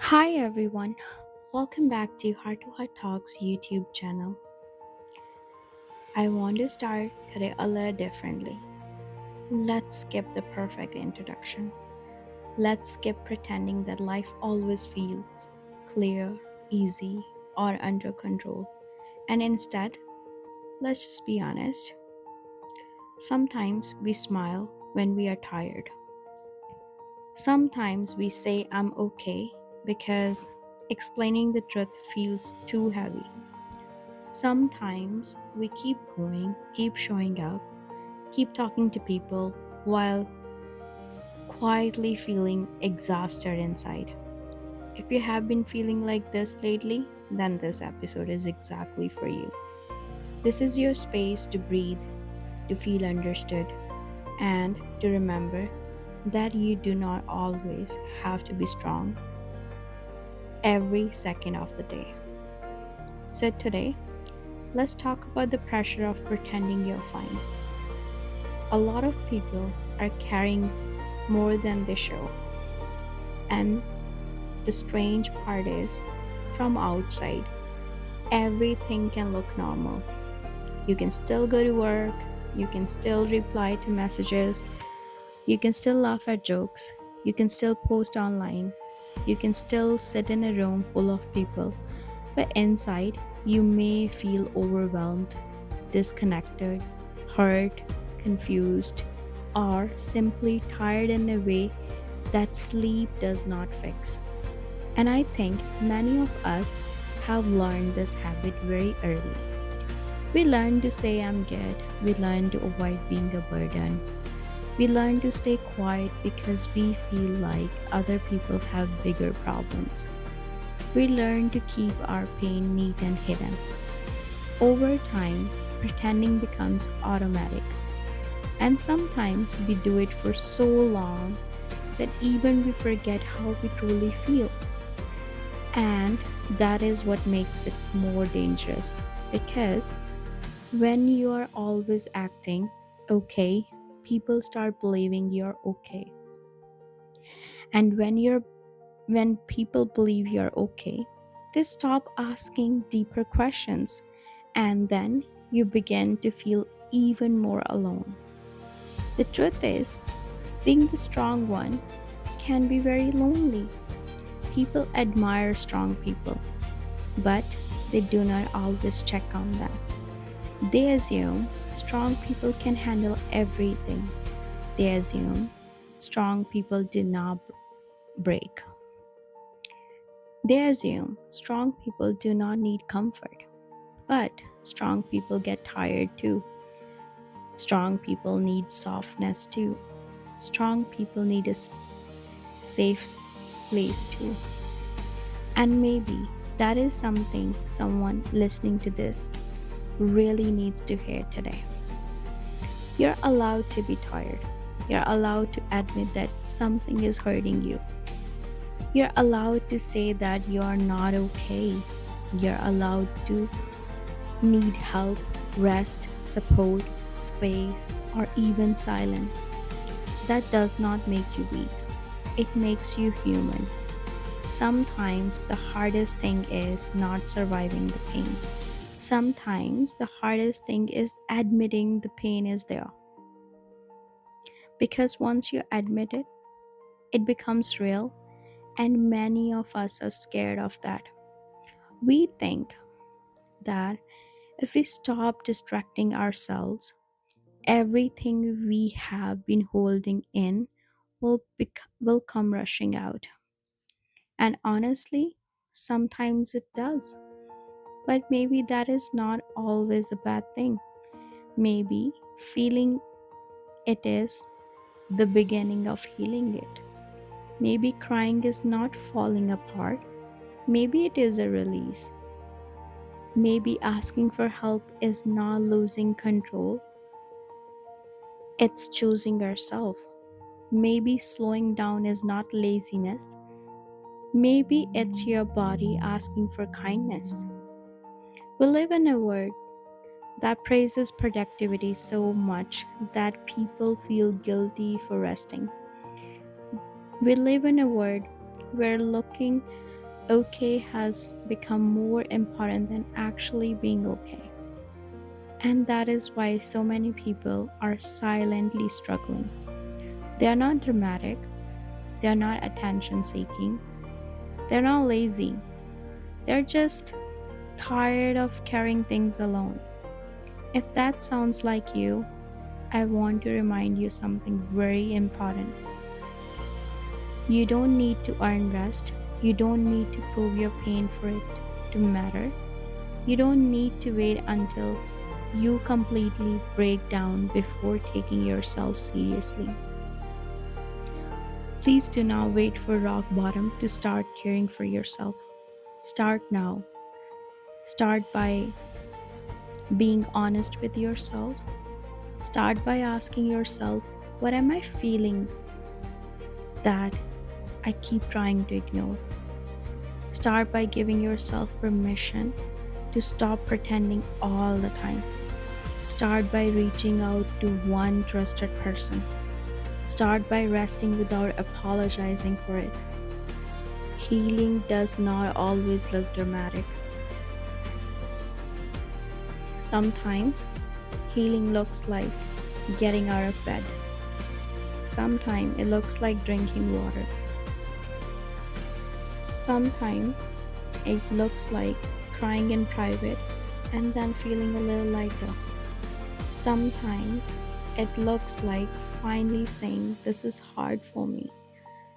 Hi everyone, welcome back to Heart to Heart Talks YouTube channel. I want to start today a little differently. Let's skip the perfect introduction. Let's skip pretending that life always feels clear, easy, or under control. And instead, let's just be honest. Sometimes we smile when we are tired. Sometimes we say I'm okay because explaining the truth feels too heavy. Sometimes we keep going, keep showing up, keep talking to people while quietly feeling exhausted inside. If you have been feeling like this lately, then this episode is exactly for you. This is your space to breathe, to feel understood, and to remember that you do not always have to be strong every second of the day. So, today, let's talk about the pressure of pretending you're fine. A lot of people are carrying more than they show. And the strange part is, from outside, everything can look normal. You can still go to work, you can still reply to messages, you can still laugh at jokes, you can still post online, you can still sit in a room full of people. But inside, you may feel overwhelmed, disconnected, hurt, confused, or simply tired in a way that sleep does not fix. And I think many of us have learned this habit very early. We learn to say I'm good, we learn to avoid being a burden, we learn to stay quiet because we feel like other people have bigger problems. We learn to keep our pain neat and hidden. Over time, pretending becomes automatic. And sometimes we do it for so long that even we forget how we truly feel. And that is what makes it more dangerous because when you are always acting okay, people start believing you're okay. And when people believe you're okay, they stop asking deeper questions and then you begin to feel even more alone. The truth is, being the strong one can be very lonely. People admire strong people, but they do not always check on them. They assume strong people can handle everything. They assume strong people do not break. They assume strong people do not need comfort. But strong people get tired too. Strong people need softness too. Strong people need a safe place too. And maybe that is something someone listening to this really needs to hear today. You're allowed to be tired. You're allowed to admit that something is hurting you. You're allowed to say that you're not okay. You're allowed to need help, rest, support, space, or even silence. That does not make you weak, it makes you human. Sometimes the hardest thing is not surviving the pain. Sometimes the hardest thing is admitting the pain is there. Because once you admit it, it becomes real, and many of us are scared of that. We think that if we stop distracting ourselves, everything we have been holding in will come rushing out. And honestly, sometimes it does. But maybe that is not always a bad thing. Maybe feeling it is the beginning of healing it. Maybe crying is not falling apart. Maybe it is a release. Maybe asking for help is not losing control. It's choosing yourself. Maybe slowing down is not laziness. Maybe it's your body asking for kindness. We live in a world that praises productivity so much that people feel guilty for resting. We live in a world where looking okay has become more important than actually being okay. And that is why so many people are silently struggling. They are not dramatic, they are not attention seeking, they're not lazy, they're just tired of carrying things alone. If that sounds like you, I want to remind you something very important. You don't need to earn rest. You don't need to prove your pain for it to matter. You don't need to wait until you completely break down before taking yourself seriously. Please do not wait for rock bottom to start caring for yourself. Start now. Start by being honest with yourself. Start by asking yourself, what am I feeling that I keep trying to ignore? Start by giving yourself permission to stop pretending all the time. Start by reaching out to one trusted person. Start by resting without apologizing for it. Healing does not always look dramatic. Sometimes healing looks like getting out of bed. Sometimes it looks like drinking water. Sometimes it looks like crying in private and then feeling a little lighter. Sometimes it looks like finally saying, "This is hard for me."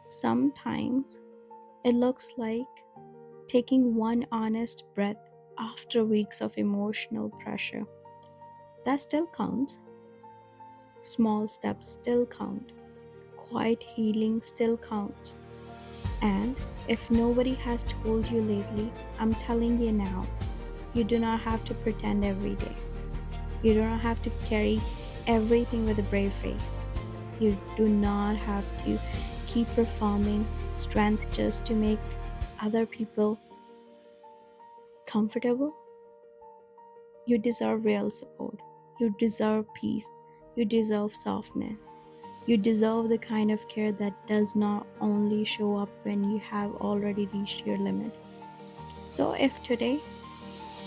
Sometimes it looks like taking one honest breath after weeks of emotional pressure. That still counts. Small steps still count. Quiet healing still counts. And if nobody has told you lately, I'm telling you now, you do not have to pretend every day. You do not have to carry everything with a brave face. You do not have to keep performing strength just to make other people comfortable. You deserve real support. You deserve peace. You deserve softness. You deserve the kind of care that does not only show up when you have already reached your limit. So, if today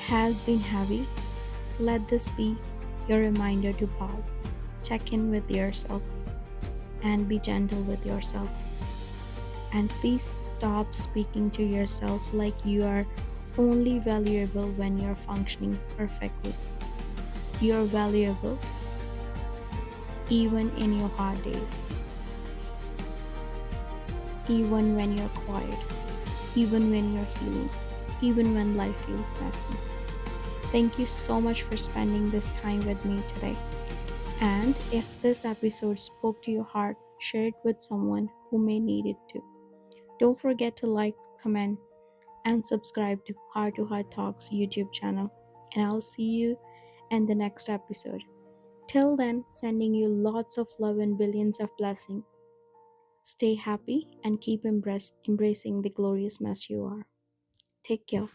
has been heavy, let this be your reminder to pause, check in with yourself, and be gentle with yourself. And please stop speaking to yourself like you are only valuable when you're functioning perfectly. You're valuable even in your hard days, even when you're quiet, even when you're healing, even when life feels messy. Thank you so much for spending this time with me today. And if this episode spoke to your heart, share it with someone who may need it too. Don't forget to like, comment, and subscribe to Heart Talks YouTube channel. And I'll see you in the next episode. Till then, sending you lots of love and billions of blessings. Stay happy and keep embracing the glorious mess you are. Take care.